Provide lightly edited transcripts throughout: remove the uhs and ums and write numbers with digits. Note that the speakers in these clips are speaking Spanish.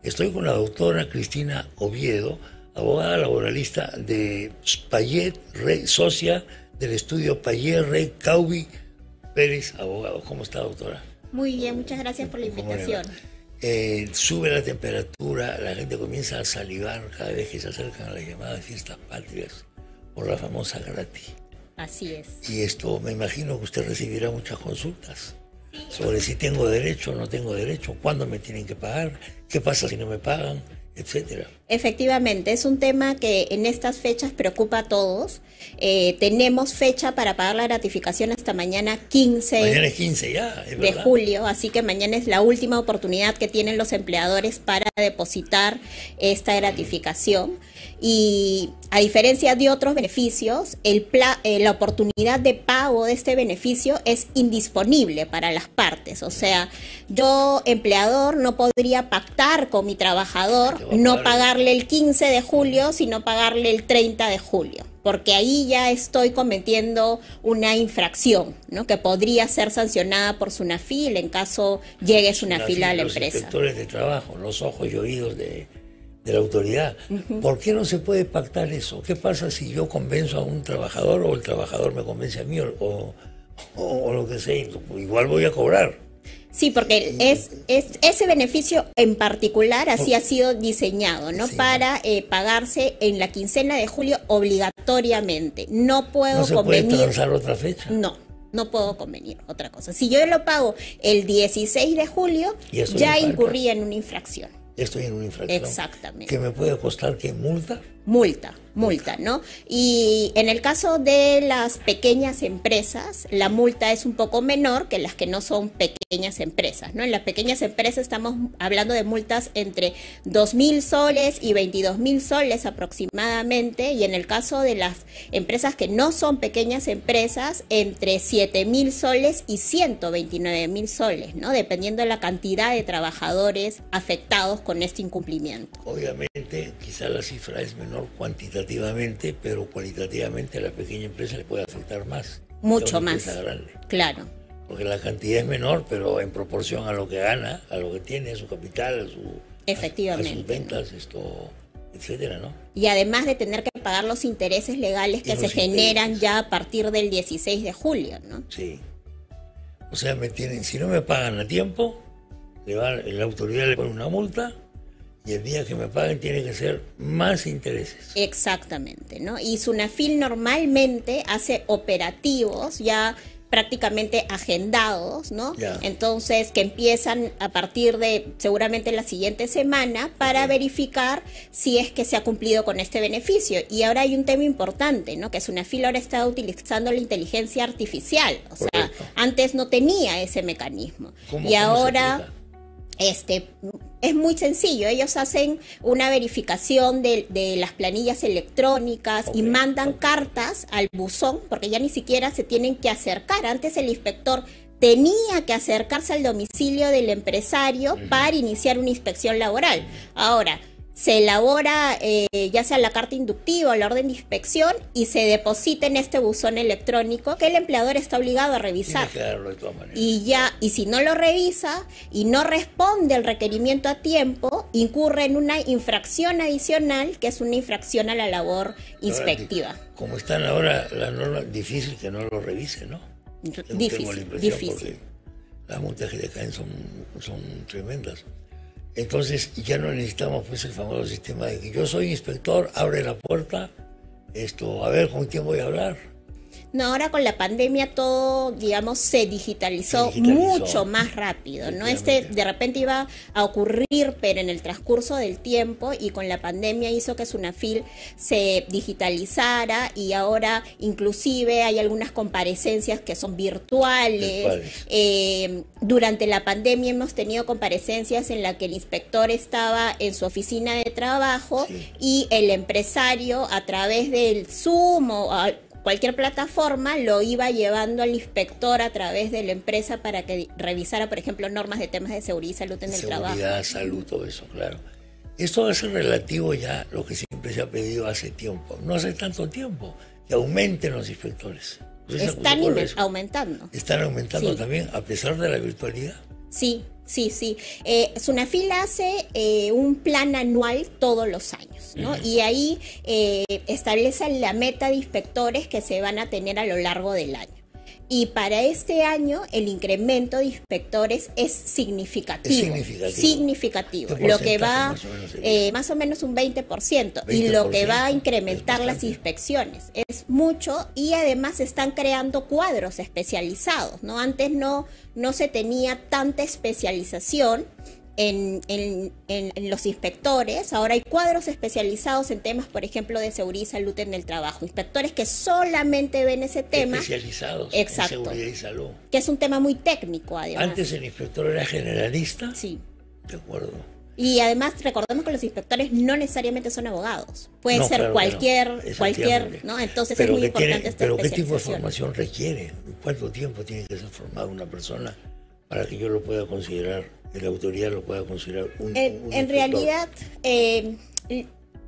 Estoy con la doctora Cristina Oviedo, abogada laboralista de Payet, Rey, socia del estudio Payet, Rey, Caubi, Pérez, abogado. ¿Cómo está, doctora? Muy bien, muchas gracias por la invitación. Sube la temperatura, la gente comienza a salivar cada vez que se acercan a las llamadas fiestas patrias por la famosa gratis. Así es. Y esto, me imagino que usted recibirá muchas consultas sobre si tengo derecho o no tengo derecho, cuándo me tienen que pagar, qué pasa si no me pagan, etcétera. Efectivamente, es un tema que en estas fechas preocupa a todos. Tenemos fecha para pagar la gratificación hasta mañana 15, mañana es 15 ya, es de julio, así que mañana es la última oportunidad que tienen los empleadores para depositar esta gratificación. Y a diferencia de otros beneficios, la oportunidad de pago de este beneficio es indisponible para las partes. O sea, yo, empleador, no podría pactar con mi trabajador no pagarle el 15 de julio, sino pagarle el 30 de julio. Porque ahí ya estoy cometiendo una infracción, ¿no? Que podría ser sancionada por SUNAFIL en caso llegue SUNAFIL a la empresa. Los inspectores de trabajo, los ojos y oídos de la autoridad. ¿Por qué no se puede pactar eso? ¿Qué pasa si yo convenzo a un trabajador o el trabajador me convence a mí o lo que sea? Igual voy a cobrar. Sí, porque ese beneficio en particular así ha sido diseñado, ¿no? Sí. Para pagarse en la quincena de julio obligatoriamente. No puedo convenir. ¿No se puede transar otra fecha? No puedo convenir otra cosa. Si yo lo pago el 16 de julio, ya incurría en una infracción. Estoy en una infracción. Exactamente. ¿Que me puede costar qué? ¿Multa? Multa, ¿no? Y en el caso de las pequeñas empresas, la multa es un poco menor que las que no son pequeñas empresas, ¿no? En las pequeñas empresas estamos hablando de multas entre 2.000 soles y 22.000 soles aproximadamente, y en el caso de las empresas que no son pequeñas empresas, entre 7.000 soles y 129.000 soles, ¿no? Dependiendo de la cantidad de trabajadores afectados con este incumplimiento. Obviamente, quizá la cifra es menor cuantitativamente, pero cualitativamente a la pequeña empresa le puede afectar más. Mucho más. Grande. Claro. Porque la cantidad es menor, pero en proporción a lo que gana, a lo que tiene, a su capital, efectivamente, a sus ventas, etcétera, ¿no? Y además de tener que pagar los intereses legales que se generan ya a partir del 16 de julio, ¿no? Sí. O sea, si no me pagan a tiempo, la autoridad le pone una multa. Y el día que me paguen tiene que ser más intereses. Exactamente, ¿no? Y SUNAFIL normalmente hace operativos ya prácticamente agendados, ¿no? Ya. Entonces, que empiezan a partir de seguramente la siguiente semana para verificar si es que se ha cumplido con este beneficio. Y ahora hay un tema importante, ¿no? Que SUNAFIL ahora está utilizando la inteligencia artificial. O sea, antes no tenía ese mecanismo. Y ahora es muy sencillo. Ellos hacen una verificación de las planillas electrónicas y mandan cartas al buzón, porque ya ni siquiera se tienen que acercar. Antes el inspector tenía que acercarse al domicilio del empresario para iniciar una inspección laboral. Ahora se elabora ya sea la carta inductiva o la orden de inspección y se deposita en este buzón electrónico que el empleador está obligado a revisar. Tiene que darlo de todas maneras. Y si no lo revisa y no responde al requerimiento a tiempo, incurre en una infracción adicional, que es una infracción a la labor inspectiva. Como están ahora las normas, difícil que no lo revise, ¿no? Difícil. Las multas que le caen son tremendas. Entonces ya no necesitamos pues el famoso sistema de que yo soy inspector, abre la puerta, a ver con quién voy a hablar. No, ahora con la pandemia todo, digamos, se digitalizó mucho más rápido, ¿no? De repente iba a ocurrir, pero en el transcurso del tiempo, y con la pandemia hizo que SUNAFIL se digitalizara, y ahora inclusive hay algunas comparecencias que son virtuales. Durante la pandemia hemos tenido comparecencias en las que el inspector estaba en su oficina de trabajo y el empresario, a través del Zoom o cualquier plataforma, lo iba llevando al inspector a través de la empresa para que revisara, por ejemplo, normas de temas de seguridad y salud en el trabajo. Seguridad, salud, todo eso, claro. Esto va a ser relativo ya a lo que siempre se ha pedido hace tiempo. No hace tanto tiempo, que aumenten los inspectores. Están aumentando. ¿Están aumentando también a pesar de la virtualidad? Sí, Sí, sí. Sunafil hace un plan anual todos los años, ¿no? Y ahí establece la meta de inspectores que se van a tener a lo largo del año. Y para este año el incremento de inspectores es significativo. Significativo. Lo que va más o menos un 20%. Y lo que va a incrementar las inspecciones es mucho, y además están creando cuadros especializados, ¿no? Antes no se tenía tanta especialización en los inspectores. Ahora hay cuadros especializados en temas, por ejemplo, de seguridad y salud en el trabajo. Inspectores que solamente ven ese tema. Especializados. Exacto. En seguridad y salud. Que es un tema muy técnico, además. Antes el inspector era generalista. Sí. De acuerdo. Y además recordemos que los inspectores no necesariamente son abogados. Pueden ser claro cualquier, ¿no? Entonces es muy importante esta Pero ¿qué tipo de formación requiere? ¿Cuánto tiempo tiene que ser formada una persona para que yo lo pueda considerar, que la autoridad lo pueda considerar un en realidad,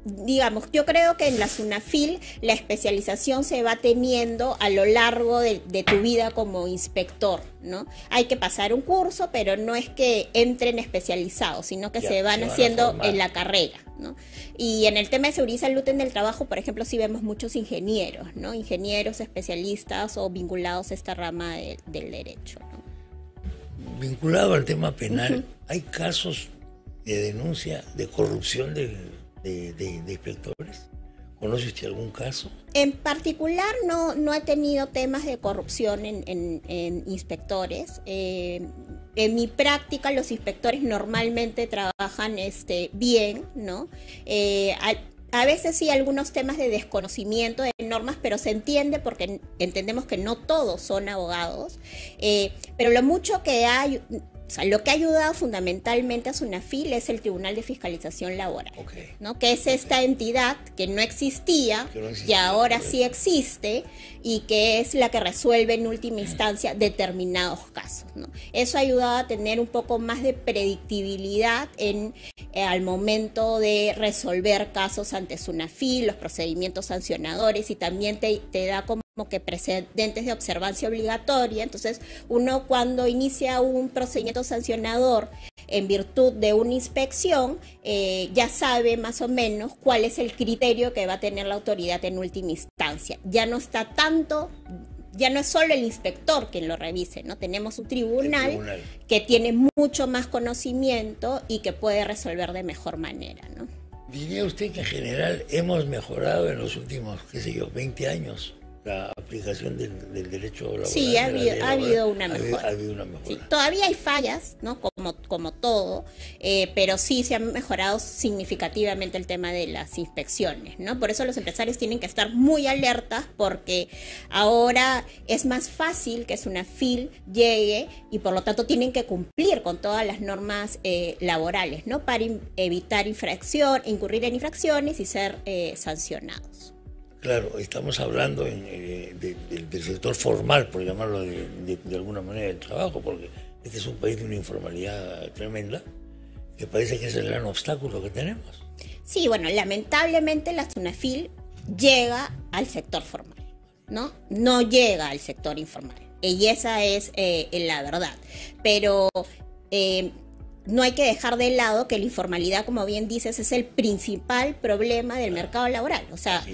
digamos, yo creo que en la Sunafil la especialización se va teniendo a lo largo de tu vida como inspector, ¿no? Hay que pasar un curso, pero no es que entren especializados, sino que se van haciendo en la carrera, ¿no? Y en el tema de seguridad y salud en el trabajo, por ejemplo, sí vemos muchos ingenieros, ¿no? Ingenieros especialistas o vinculados a esta rama del derecho, ¿no? Vinculado al tema penal, ¿hay casos de denuncia de corrupción de inspectores? ¿Conoce usted algún caso? En particular no he tenido temas de corrupción en inspectores. En mi práctica los inspectores normalmente trabajan bien, ¿no? A veces sí algunos temas de desconocimiento de normas, pero se entiende porque entendemos que no todos son abogados, pero lo mucho que hay, o sea, lo que ha ayudado fundamentalmente a Sunafil es el Tribunal de Fiscalización Laboral, ¿no? Que es esta entidad que no existía, y ahora sí existe, y que es la que resuelve en última instancia determinados casos, ¿no? Eso ha ayudado a tener un poco más de predictibilidad al momento de resolver casos ante Sunafil, los procedimientos sancionadores, y también te da como que precedentes de observancia obligatoria. Entonces uno cuando inicia un procedimiento sancionador en virtud de una inspección ya sabe más o menos cuál es el criterio que va a tener la autoridad en última instancia. Ya no está tanto, ya no es solo el inspector quien lo revise, ¿no? Tenemos un tribunal que tiene mucho más conocimiento y que puede resolver de mejor manera, ¿no? ¿Diría usted que en general hemos mejorado en los últimos, 20 años? La aplicación del derecho laboral. Sí, ha habido una mejora. Ha habido una mejora. Sí, todavía hay fallas, ¿no? Como todo, pero sí se ha mejorado significativamente el tema de las inspecciones, ¿no? Por eso los empresarios tienen que estar muy alertas, porque ahora es más fácil que Sunafil llegue y por lo tanto tienen que cumplir con todas las normas laborales, ¿no? Para evitar incurrir en infracciones y ser sancionados. Claro, estamos hablando del sector formal, por llamarlo de alguna manera, del trabajo, porque este es un país de una informalidad tremenda, que parece que es el gran obstáculo que tenemos. Sí, bueno, lamentablemente la Sunafil llega al sector formal, ¿no? No llega al sector informal, y esa es la verdad. Pero no hay que dejar de lado que la informalidad, como bien dices, es el principal problema del mercado laboral. O sea,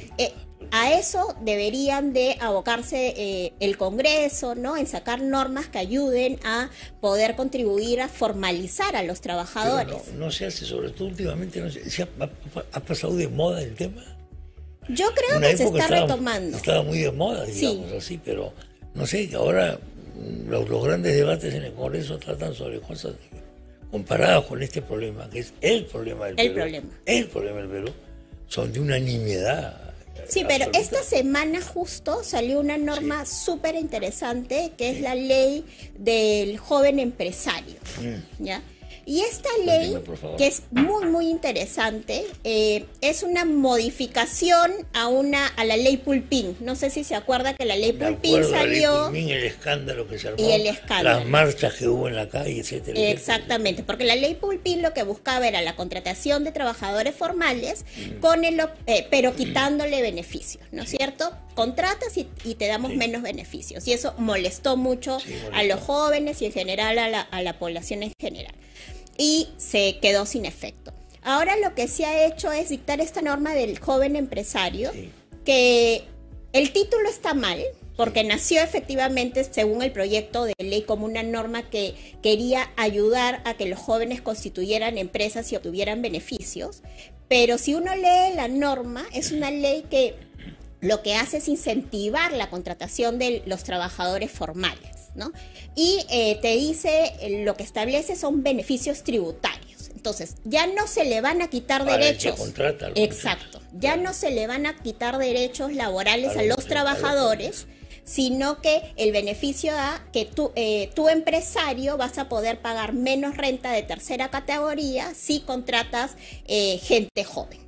a eso deberían de abocarse el Congreso, ¿no? En sacar normas que ayuden a poder contribuir a formalizar a los trabajadores. Pero no se hace, sobre todo últimamente, no sé, ¿ha pasado de moda el tema? Yo creo que se está retomando. Estaba muy de moda, digamos así, pero no sé, ahora los grandes debates en el Congreso tratan sobre cosas comparadas con este problema, que es el problema del Perú. El problema del Perú, son de una nimiedad. Sí, pero esta semana justo salió una norma súper interesante, que es la ley del joven empresario, ¿ya? Y esta ley, que es muy, muy interesante, es una modificación a la ley Pulpín. No sé si se acuerda que la ley Pulpín salió. El escándalo que se armó, y el escándalo, las marchas que hubo en la calle, etcétera. Exactamente, porque la ley Pulpín lo que buscaba era la contratación de trabajadores formales, pero quitándole beneficios, ¿no es cierto? contratas y te damos menos beneficios. Y eso molestó mucho a los jóvenes y en general a la población en general. Y se quedó sin efecto. Ahora lo que se ha hecho es dictar esta norma del joven empresario, que el título está mal, porque nació efectivamente, según el proyecto de ley, como una norma que quería ayudar a que los jóvenes constituyeran empresas y obtuvieran beneficios. Pero si uno lee la norma, es una ley que lo que hace es incentivar la contratación de los trabajadores formales, ¿no? Y te dice, lo que establece son beneficios tributarios. Entonces, ya no se le van a quitar derechos. Exacto. Ya no se le van a quitar derechos laborales a los trabajadores, sino que el beneficio da que tú empresario vas a poder pagar menos renta de tercera categoría si contratas gente joven.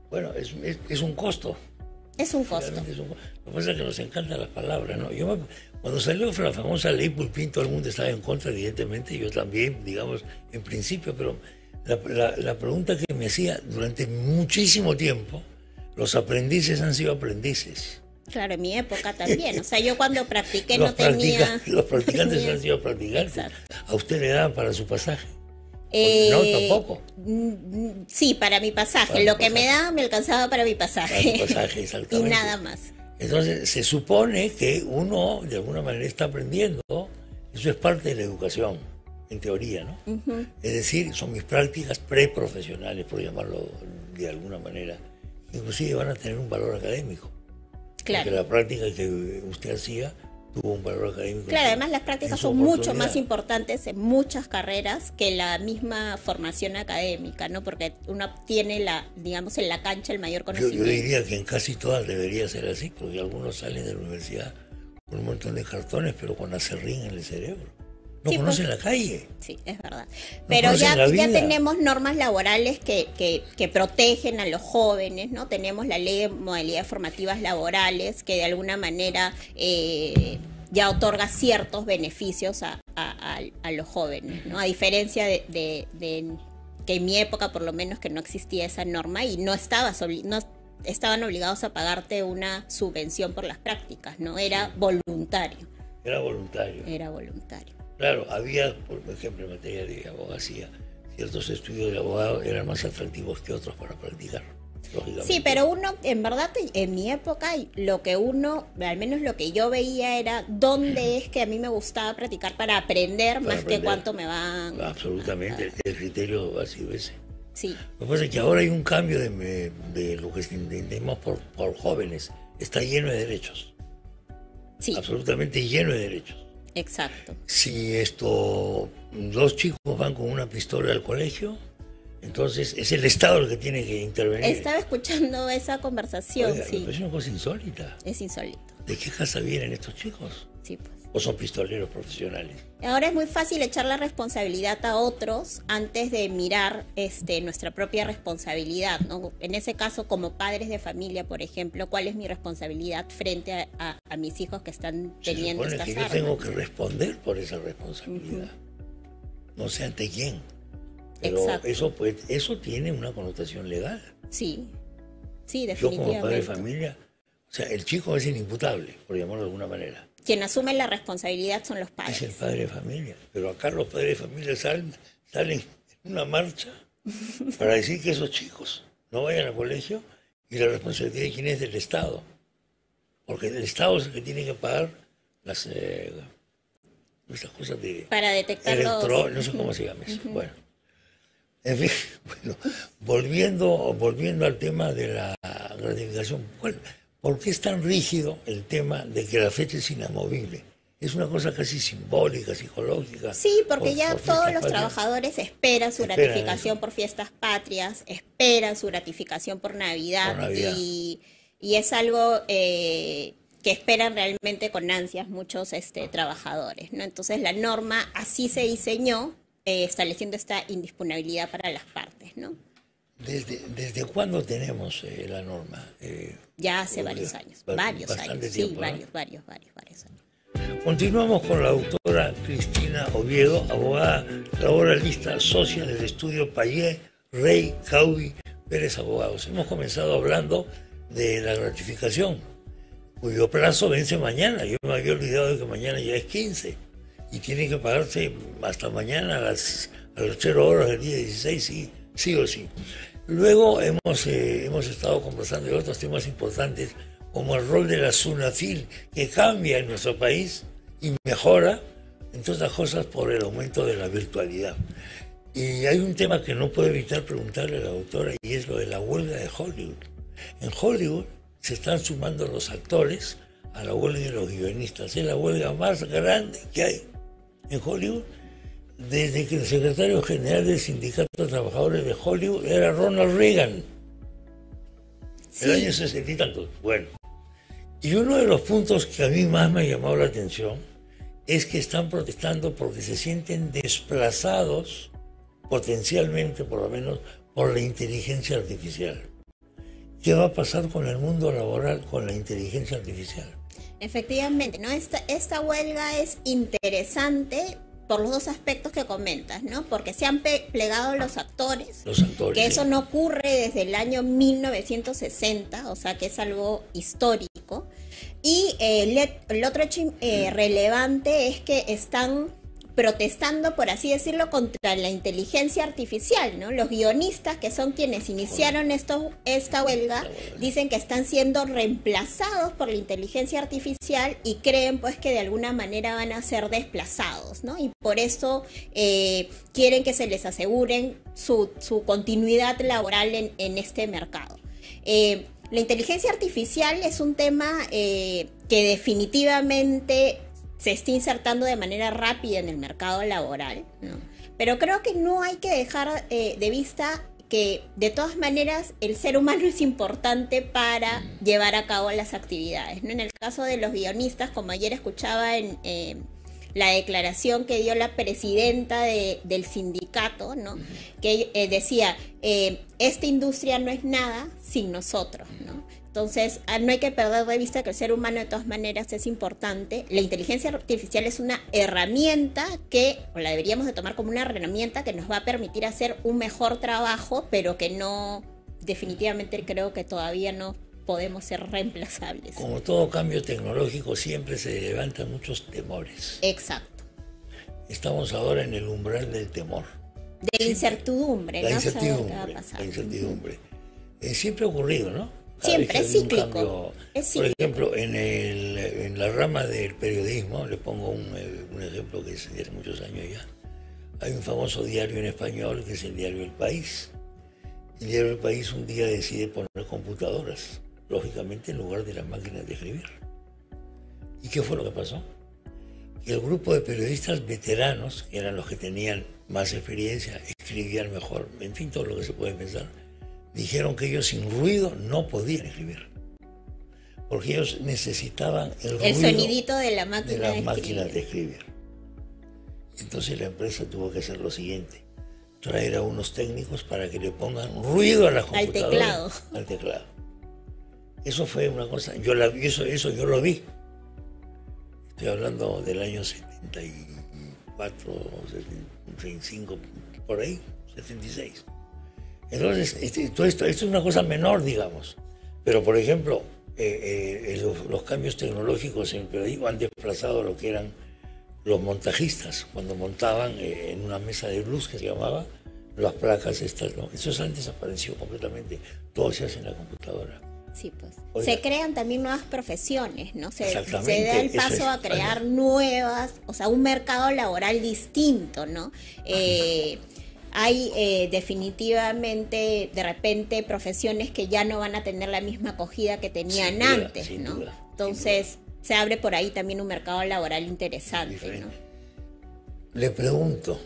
Bueno, es un costo. Es un costo. Lo que pasa es que nos encantan las palabras, ¿no? Cuando salió la famosa ley Pulpín, todo el mundo estaba en contra, evidentemente, yo también, digamos, en principio, pero la pregunta que me hacía durante muchísimo tiempo, los aprendices han sido aprendices. Claro, en mi época también. O sea, yo cuando practiqué no tenía... Los practicantes han sido practicantes. Exacto. ¿A usted le daban para su pasaje? No, tampoco. Sí, para mi pasaje. Para lo que me daba me alcanzaba para mi pasaje. Para su pasaje, exactamente. Y nada más. Entonces, se supone que uno, de alguna manera, está aprendiendo. Eso es parte de la educación, en teoría, ¿no? Es decir, son mis prácticas preprofesionales, por llamarlo de alguna manera. Inclusive van a tener un valor académico. Claro. Porque la práctica que usted hacía tuvo un valor académico. Claro, además las prácticas son mucho más importantes en muchas carreras que la misma formación académica, ¿no? Porque uno tiene, digamos, en la cancha el mayor conocimiento. Yo diría que en casi todas debería ser así, porque algunos salen de la universidad con un montón de cartones, pero con acerrín en el cerebro. No conocen la calle. Sí, es verdad. Pero ya tenemos normas laborales que protegen a los jóvenes, ¿no? Tenemos la ley de modalidades formativas laborales que de alguna manera ya otorga ciertos beneficios a los jóvenes, ¿no? A diferencia de que en mi época, por lo menos, que no existía esa norma y no estaban obligados a pagarte una subvención por las prácticas, ¿no? Era voluntario. Era voluntario. Claro, había, por ejemplo, en materia de abogacía, ciertos estudios de abogado eran más atractivos que otros para practicar, lógicamente. Sí, pero uno, en verdad, en mi época, al menos lo que yo veía era dónde es que a mí me gustaba practicar para aprender, que cuánto me van... Absolutamente, el criterio ha sido ese. Sí. Lo que pasa es que ahora hay un cambio de lo que entendemos por jóvenes. Está lleno de derechos. Sí. Absolutamente lleno de derechos. Exacto. Si dos chicos van con una pistola al colegio, entonces es el Estado el que tiene que intervenir. Estaba escuchando esa conversación. Oiga, sí. Es una cosa insólita. Es insólito. ¿De qué casa vienen estos chicos? Sí, pues. ¿O son pistoleros profesionales? Ahora es muy fácil echar la responsabilidad a otros antes de mirar nuestra propia responsabilidad, ¿no? En ese caso, como padres de familia, por ejemplo, ¿cuál es mi responsabilidad frente a mis hijos que están teniendo estas armas? Yo tengo que responder por esa responsabilidad. No sé ante quién. Pero eso tiene una connotación legal. Sí, definitivamente. Yo como padre de familia, o sea, el chico es inimputable, por llamarlo de alguna manera. Quien asume la responsabilidad son los padres. Es el padre de familia. Pero acá los padres de familia salen en una marcha para decir que esos chicos no vayan al colegio y la responsabilidad de quién es del Estado. Porque el Estado es el que tiene que pagar esas cosas de... Para detectar no sé cómo se llama eso. Bueno. En fin, volviendo al tema de la gratificación, ¿por qué es tan rígido el tema de que la fecha es inamovible? Es una cosa casi simbólica, psicológica. Sí, porque ya todos los trabajadores esperan su gratificación por fiestas patrias, esperan su gratificación por Navidad. Y es algo que esperan realmente con ansias muchos trabajadores, ¿no? Entonces la norma así se diseñó, estableciendo esta indisponibilidad para las partes, ¿no? ¿Desde cuándo tenemos la norma? Ya hace varios años, varios años. Continuamos con la doctora Cristina Oviedo, abogada laboralista, socia del estudio Payé, Rey, Caubi, Pérez Abogados. Hemos comenzado hablando de la gratificación, cuyo plazo vence mañana. Yo me había olvidado de que mañana ya es 15 y tiene que pagarse hasta mañana a las 0 horas del día 16, sí o sí. Luego hemos estado conversando de otros temas importantes, como el rol de la SUNAFIL, que cambia en nuestro país y mejora, entre otras cosas, por el aumento de la virtualidad. Y hay un tema que no puedo evitar preguntarle a la doctora, y es lo de la huelga de Hollywood. En Hollywood se están sumando los actores a la huelga de los guionistas. Es la huelga más grande que hay en Hollywood desde que el secretario general del Sindicato de Trabajadores de Hollywood era Ronald Reagan. Sí. El año 60 y tantos. Bueno. Y uno de los puntos que a mí más me ha llamado la atención es que están protestando porque se sienten desplazados, potencialmente por lo menos, por la inteligencia artificial. ¿Qué va a pasar con el mundo laboral con la inteligencia artificial? Efectivamente, ¿no? Esta huelga es interesante por los dos aspectos que comentas, ¿no? Porque se han plegado los actores, que eso no ocurre desde el año 1960, o sea que es algo histórico. Y el otro hecho relevante es que están protestando, por así decirlo, contra la inteligencia artificial, ¿no? Los guionistas, que son quienes iniciaron esta huelga, dicen que están siendo reemplazados por la inteligencia artificial y creen pues que de alguna manera van a ser desplazados, ¿no? Y por eso quieren que se les aseguren su continuidad laboral en este mercado. La inteligencia artificial es un tema que definitivamente se está insertando de manera rápida en el mercado laboral, ¿no? Pero creo que no hay que dejar de vista que de todas maneras el ser humano es importante para llevar a cabo las actividades, ¿no? En el caso de los guionistas, como ayer escuchaba en la declaración que dio la presidenta del sindicato, ¿no? Que decía, esta industria no es nada sin nosotros, ¿no? Entonces, no hay que perder de vista que el ser humano de todas maneras es importante. La inteligencia artificial es una herramienta o la deberíamos de tomar como una herramienta que nos va a permitir hacer un mejor trabajo, pero que no, definitivamente creo que todavía no podemos ser reemplazables. Como todo cambio tecnológico, siempre se levantan muchos temores. Exacto. Estamos ahora en el umbral del temor. De la incertidumbre, ¿no? La incertidumbre. Siempre ha ocurrido, ¿no? Siempre es cíclico. Por ejemplo, en la rama del periodismo, le pongo un ejemplo que es de hace muchos años ya. Hay un famoso diario en español que es el diario El País. El diario El País un día decide poner computadoras, lógicamente en lugar de las máquinas de escribir. ¿Y qué fue lo que pasó? Que el grupo de periodistas veteranos, que eran los que tenían más experiencia, escribían mejor, en fin, todo lo que se puede pensar, dijeron que ellos sin ruido no podían escribir, porque ellos necesitaban el sonidito de la máquina de escribir. Entonces la empresa tuvo que hacer lo siguiente: traer a unos técnicos para que le pongan ruido a las computadoras. Al teclado. Eso fue una cosa, eso yo lo vi. Estoy hablando del año 74, 75, por ahí, 76. Entonces, todo esto es una cosa menor, digamos. Pero, por ejemplo, los cambios tecnológicos en el periodismo han desplazado lo que eran los montajistas, cuando montaban en una mesa de luz que se llamaba, las placas estas, ¿no? Eso antes desapareció completamente. Todo se hace en la computadora. Sí, pues. Oiga, se crean también nuevas profesiones, ¿no? Se da el paso a crear nuevas, o sea, un mercado laboral distinto, ¿no? Hay definitivamente, de repente, profesiones que ya no van a tener la misma acogida que tenían antes, ¿no? Entonces, se abre por ahí también un mercado laboral interesante, ¿no? Le pregunto,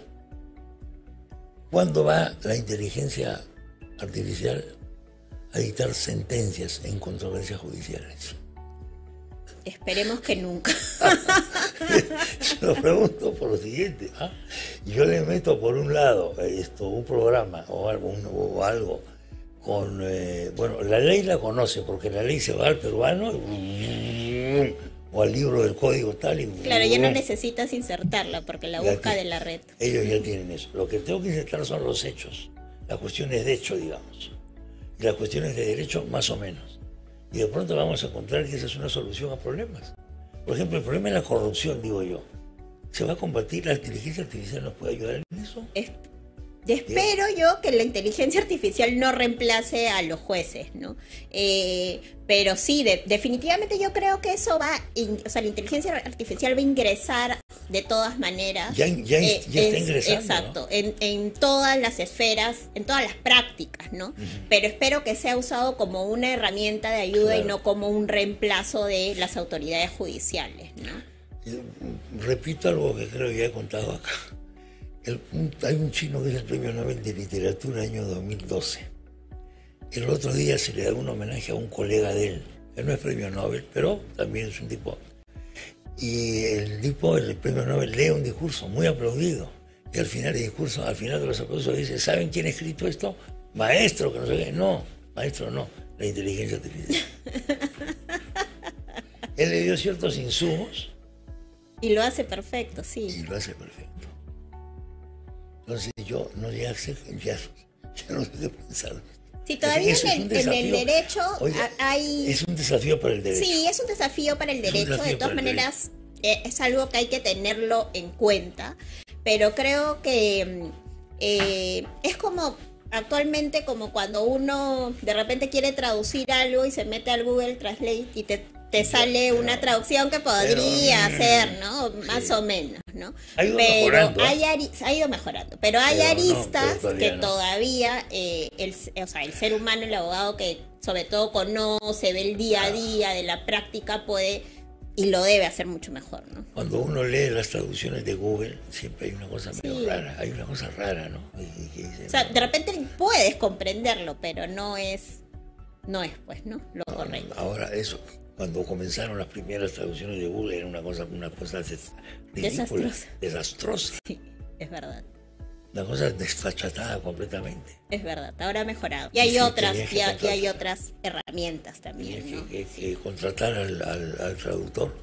¿cuándo va la inteligencia artificial a dictar sentencias en controversias judiciales? Esperemos que nunca. Se lo pregunto por lo siguiente, ¿ah? Yo le meto por un lado un programa o algo con, bueno, la ley la conoce porque la ley se va al peruano o al libro del código tal y... Claro, ya no necesitas insertarla porque la busca de la red. Ellos ya tienen eso. Lo que tengo que insertar son los hechos, las cuestiones de hecho, digamos, y las cuestiones de derecho más o menos. Y de pronto vamos a encontrar que esa es una solución a problemas. Por ejemplo, el problema de la corrupción, digo yo. ¿Se va a combatir? ¿La inteligencia artificial nos puede ayudar en eso? Espero yo que la inteligencia artificial no reemplace a los jueces, ¿no? Pero sí, definitivamente yo creo que eso o sea, la inteligencia artificial va a ingresar de todas maneras. Ya está ingresando. Exacto, ¿no? en todas las esferas, en todas las prácticas, ¿no? Pero espero que sea usado como una herramienta de ayuda, claro, y no como un reemplazo de las autoridades judiciales, ¿no? Repito algo que creo que ya he contado acá. Hay un chino que es el Premio Nobel de Literatura año 2012. El otro día se le da un homenaje a un colega de él. Él no es Premio Nobel, pero también es un tipo. Y el Premio Nobel, lee un discurso muy aplaudido. Y al final del discurso, al final de los aplausos, dice: ¿saben quién ha escrito esto? Maestro, que no sé qué. No, maestro no, la inteligencia artificial. Él le dio ciertos insumos. Y lo hace perfecto, sí. Y lo hace perfecto. Entonces yo ya no sé qué pensar. Sí, todavía en el derecho, oiga, hay... Es un desafío para el derecho. Sí, es un desafío para el derecho. De todas maneras, es algo que hay que tenerlo en cuenta. Pero creo que es como actualmente como cuando uno de repente quiere traducir algo y se mete al Google Translate y te sale una traducción que podría ser, ¿no? Más o menos, ¿no? Ha ido mejorando. Ha ido mejorando, pero hay aristas que todavía el ser humano, el abogado que sobre todo conoce, ve el día a día de la práctica, puede y lo debe hacer mucho mejor, ¿no? Cuando uno lee las traducciones de Google, siempre hay una cosa medio rara, hay una cosa rara, ¿no? Que dice, o sea, de repente puedes comprenderlo, pero no es pues, ¿no? Lo correcto. Ahora, eso... Cuando comenzaron las primeras traducciones de Google era una cosa ridícula, desastrosa. Sí, es verdad. Una cosa desfachatada completamente. Es verdad, ahora ha mejorado. Y hay otras herramientas también, ¿no? Que contratar al traductor.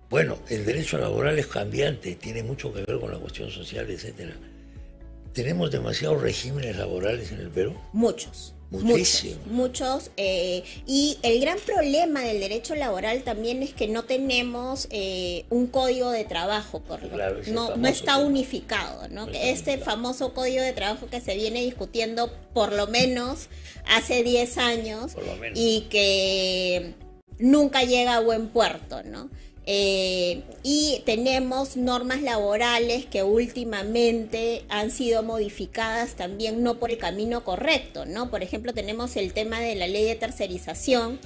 Bueno, el derecho laboral es cambiante, tiene mucho que ver con la cuestión social, etcétera. ¿Tenemos demasiados regímenes laborales en el Perú? Muchos. Muchos. Y el gran problema del derecho laboral también es que no tenemos un código de trabajo, no está unificado, ¿no? Famoso código de trabajo que se viene discutiendo por lo menos hace 10 años y que nunca llega a buen puerto, ¿no? Y tenemos normas laborales que últimamente han sido modificadas también no por el camino correcto, ¿no? Por ejemplo, tenemos el tema de la ley de tercerización,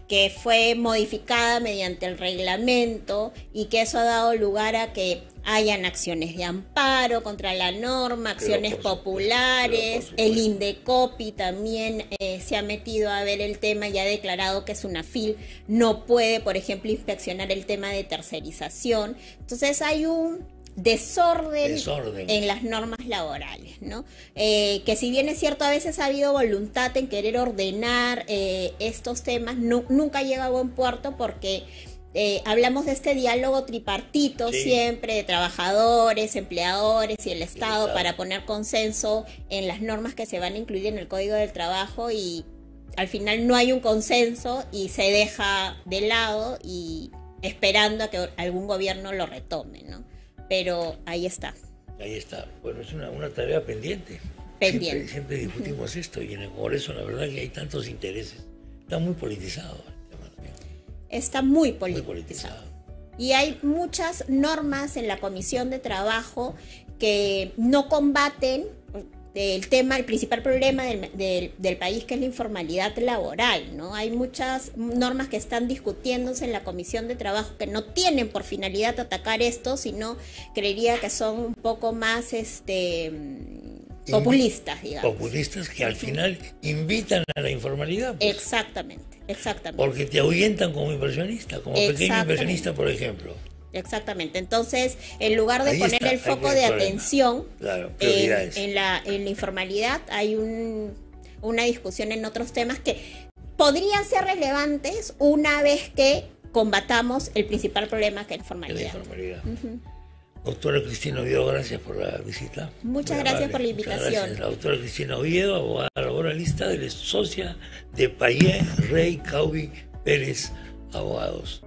que fue modificada mediante el reglamento y que eso ha dado lugar a que hayan acciones de amparo contra la norma, acciones populares, el Indecopi también se ha metido a ver el tema y ha declarado que SUNAFIL no puede, por ejemplo, inspeccionar el tema de tercerización. Entonces hay un desorden en las normas laborales, ¿no? Que si bien es cierto, a veces ha habido voluntad en querer ordenar estos temas, nunca llega a buen puerto porque hablamos de este diálogo tripartito siempre de trabajadores, empleadores y el Estado para poner consenso en las normas que se van a incluir en el Código del Trabajo y al final no hay un consenso y se deja de lado y esperando a que algún gobierno lo retome, ¿no? Pero ahí está. Ahí está. Bueno, es una tarea pendiente. Siempre discutimos esto y en el Congreso la verdad que hay tantos intereses. Está muy politizado el tema también. Está muy politizado. Y hay muchas normas en la Comisión de Trabajo que no combaten el principal problema del país, que es la informalidad laboral, ¿no? Hay muchas normas que están discutiéndose en la Comisión de Trabajo que no tienen por finalidad atacar esto, sino creería que son un poco más populistas, digamos. Populistas que al final invitan a la informalidad. Pues. Exactamente. Porque te ahuyentan como inversionista, como pequeño inversionista, por ejemplo. Exactamente. Entonces, en lugar de poner el foco de atención en la informalidad, hay una discusión en otros temas que podrían ser relevantes una vez que combatamos el principal problema, que es la informalidad. Doctora Cristina Oviedo, gracias por la visita. Muchas gracias por la invitación. Gracias. La doctora Cristina Oviedo, abogada laboralista, socia de Payé, Rey, Caubi, Pérez, Abogados.